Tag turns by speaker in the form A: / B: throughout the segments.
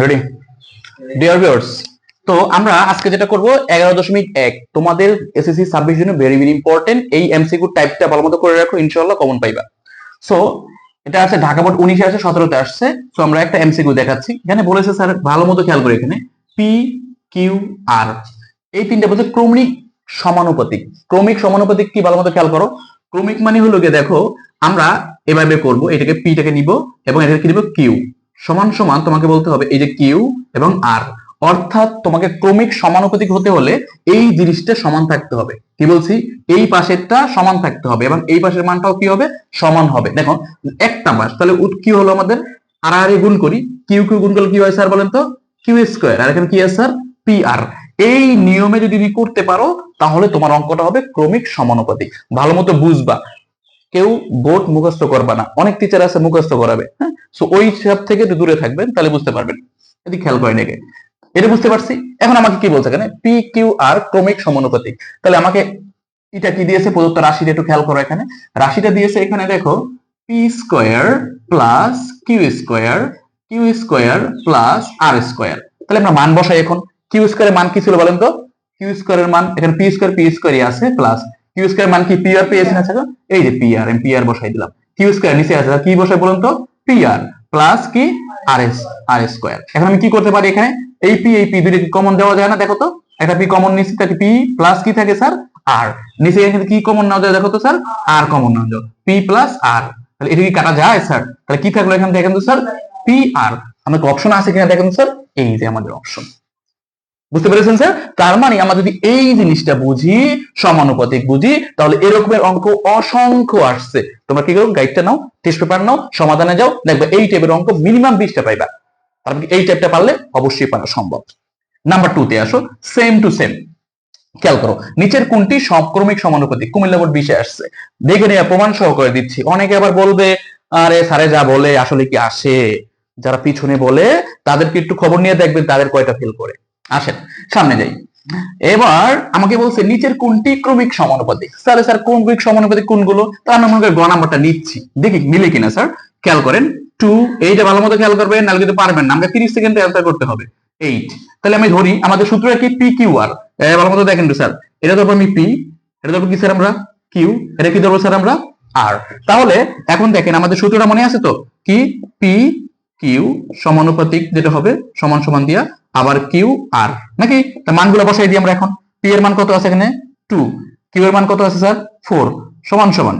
A: Ready dear viewers, তো আমরা আজকে যেটা করব 11.1 তোমাদের এসএসসি 26 জন্য ভেরি ভেরি ইম্পর্টেন্ট। এই এমসিকিউ টাইপটা ভালো মতো করে রাখো, ইনশাআল্লাহ কমন পাইবা। সো এটা আছে ঢাকা বোর্ড 19 এ আছে, 17 তে আসছে। সো আমরা একটা এমসিকিউ দেখাচ্ছি। এখানে বলেছে স্যার ভালো মতো খেয়াল করে, এখানে পি কিউ আর এই তিনটা বলতে ক্রমিক সমানুপাতিক। ক্রমিক সমানুপাতিক কি ভালো মতো খেয়াল করো। ক্রমিক মানে হলো গিয়ে দেখো আমরা এভাবে করব, এটাকে পিটাকে নিব এবং এটাকে কি নিব কিউ। সমান সমান তোমাকে বলতে হবে এই যে কিউ এবং আর, অর্থাৎ তোমাকে ক্রমিক সমানুপাতিক হতে হলে এই জিনিসটা সমান থাকতে হবে। কি বলছি, এই পাশেরটা সমান থাকতে হবে এবং এই পাশের মানটাও কি হবে, সমান হবে। দেখো একটা পাশ, তাহলে কি হলো আমাদের, আর আর গুণ করি, কিউ কিউ গুণ করলে কি হয় স্যার বলেন তো, কিউ স্কয়ার। আর এখানে কি আছে স্যার, পি আর। এই নিয়মে যদি তুমি করতে পারো তাহলে তোমার অঙ্কটা হবে ক্রমিক সমানুপাতিক। ভালো মতো বুঝবা, কেউ বোর্ড মুখস্থ করবা না, অনেক টিচার আছে মুখস্থ করাবে। হ্যাঁ, সো ওই সব থেকে দূরে থাকবেন, তাহলে বুঝতে পারবেন। যদি খেয়াল করেন একে, এটা বুঝতে পারছি। এখন আমাকে কি বলছে এখানে, পি কিউ আর ক্রমিক সমানুপাতিক। তাহলে আমাকে এটা কি দিয়েছে, প্রদত্ত রাশিটা একটু খেয়াল করো। এখানে রাশিটা দিয়েছে, এখানে দেখো P square plus Q square, Q square plus R square. তাহলে আমরা মান বসাই। এখন কিউ স্কোয়ারের মান কি ছিল বলেন তো, কিউ স্কোয়ারের মান এখানে পি স্কোয়ারই আছে, প্লাস কিউ স্কোয়ার মান কি পি আর পেয়েছেন, আছে এই যে পি আর, আমি পি আর বসাই দিলাম। কিউ স্কোয়ার নিচে আছে, কি বসাই বলুন তো, পি আর প্লাস কি আর স্কোয়ার। এখন আমি কি করতে পারি, এখানে এই পি দুটো কমন দেওয়া যায় না, দেখো তো একটা পি কমন নিচ্ছি, তাকে পি প্লাস কি থাকে স্যার, আর। নিচে এখানে কি কমন নাও যায়, দেখো তো স্যার, আর কমন নাও যায়, পি প্লাস আর। তাহলে এটা কি কাটা যায় স্যার, তাহলে কি থাকলো এখানে দেখেন তো স্যার, পি আর। আমাদের অপশন আছে কিনা দেখেন স্যার, এই যে আমাদের অপশন। বুঝতে পেরেছেন স্যার? তার মানে আমরা যদি এই জিনিসটা বুঝি, সমানুপাতিক বুঝি, তাহলে এরকমের অঙ্ক অসংখ্য আসছে। তোমরা কি করো, গাইডটা নাও, টেস্ট পেপার নাও, সমাধানে যাও, দেখবে এই টাইপের অঙ্ক মিনিমাম 20টা পাইবা। তার মানে এই টাইপটা পারলে অবশ্যই পারা সম্ভব। নাম্বার 2 তে আসো, সেম টু সেম। খেয়াল করো, নিচের কোনটি ক্রমিক সমানুপাতিক। কুমিল্লা বোর্ড 20 এ আসছে, দেখে নিয়ে প্রমাণ সহ করে দিচ্ছি। অনেকে আবার বলবে আরে স্যারে যা বলে আসলে কি আসে, যারা পিছনে বলে তাদেরকে একটু খবর নিয়ে দেখবেন তাদের কয়টা ফেল করে। আসেন সামনে যাই। এবার আমাকে বলছে নিচের কোনটি ক্রমিক সমানুপাতিক। স্যার ক্রমিক সমানুপাতিক কোনগুলো, তার নাম গ নাম্বারটা নিচ্ছি, দেখি মিলে কিনা স্যার। খেয়াল করেন 2, এইটা ভালো মতো খেয়াল করবেন, নাহলে কিন্তু পারবেন না। আমাকে 30 সেকেন্ডে অ্যান্সার করতে হবে। 8, তাহলে আমি ধরি আমাদের সূত্রটা কি, পি কিউ আর। ভালো মতো দেখেন তো স্যার, এটা ধরবো আমি পি, এটা ধরবো কি স্যার আমরা কিউ, এটা কি ধরবো স্যার আমরা আর। তাহলে এখন দেখেন আমাদের সূত্রটা মনে আছে তো, কি পি কিউ সমানুপাতিক যেটা হবে, সমান সমান দিয়া আবার কিউ আর, নাকি? মানগুলো বসাই দিই আমরা। এখন পি এর মান কত আছে এখানে 2, কিউ এর মান কত আছে স্যার 4, সমান সমান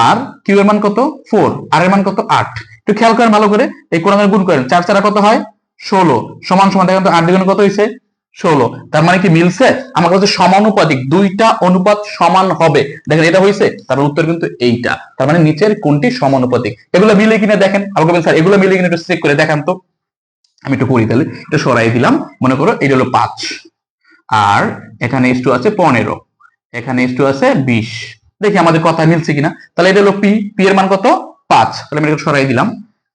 A: আর কিউ এর মান কত 4, আর এর মান কত 8। একটু খেয়াল করেন ভালো করে, এই কোণাঙ্গের গুণ করেন, 4 4 কত হয় 16, সমান সমান দেখেন তো 8 দ্বিগুণ কত হইছে 16। তার মানে কি মিলছে, আমার কাছে সমানুপাতিক, দুইটা অনুপাত সমান হবে। দেখেন এটা হইছে, তার উত্তর কিন্তু এইটা। তার মানে নিচের কোনটি সমানুপাতিক, এগুলো মিলে কিনা দেখেন। আমাকে বলেন স্যার এগুলো মিলে কিনা একটু চেক করে দেখান তো। আমি একটু করি, তাহলে এটা সরাই দিলাম। মনে করো এটা হলো 5, আর এখানে s2 আছে 15, এখানে s2 আছে 20। দেখি আমাদের কথা মিলছে কিনা। তাহলে এটা হলো পি, পি এর মান কত 5, তাহলে আমি এটা সরাই দিলাম।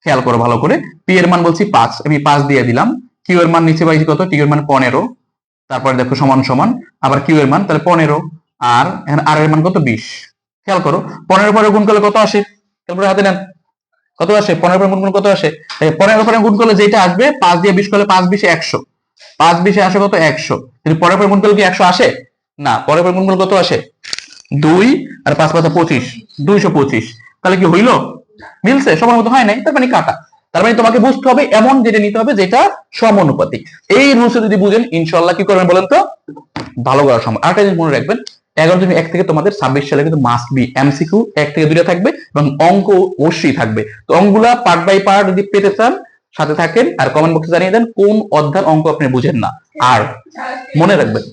A: খেয়াল করো ভালো করে, পি এর মান বলছি 5, আমি 5 দিয়ে দিলাম। কিউ এর মান নিচে পাইছি কত, কিউ এর মান 15, তারপরে দেখো সমান সমান আবার কিউ এর মান তাহলে 15, আর এখানে আর এর মান কত 20। খেয়াল করো 15 পরে গুণ করলে কত আসে, তারপরে হাতে নেন কত আসে, 15 পরে গুণ করলে কত আসে, 15 পরে গুণ করলে যেটা আসবে 5 দিয়ে 20 করলে 5 20 100, 5 20 আসে কত 100। কিন্তু পরের পরে গুণ করলে কি 100 আসে না, পরের পরে গুণ করলে কত আসে 2, আর 5 5 25, 225। তাহলে কি হইলো, মিলছে, সবার মতো হয় নাই, তার মানে কাটা। তার মানে তোমাকে বুঝতে হবে এমন যেটা নিতে হবে যেটা সমানুপাতিক। এই রুলস যদি বুঝেন ইনশাআল্লাহ কি করবেন বলেন তো, ভালো করা সম্ভব। আরেকটা জিনিস মনে রাখবেন, 11 থেকে তোমাদের 26 সালে কিন্তু মাস্ট বি এমসিকিউ 1 থেকে 2টা থাকবে এবং অঙ্ক অবশ্যই থাকবে। তো অঙ্কগুলা পার্ট বাই পার্ট যদি পেতে চান সাথে থাকেন, আর কমেন্ট বক্সে জানিয়ে দেন কোন অধ্যায়ের অঙ্ক আপনি বুঝেন না। আর মনে রাখবেন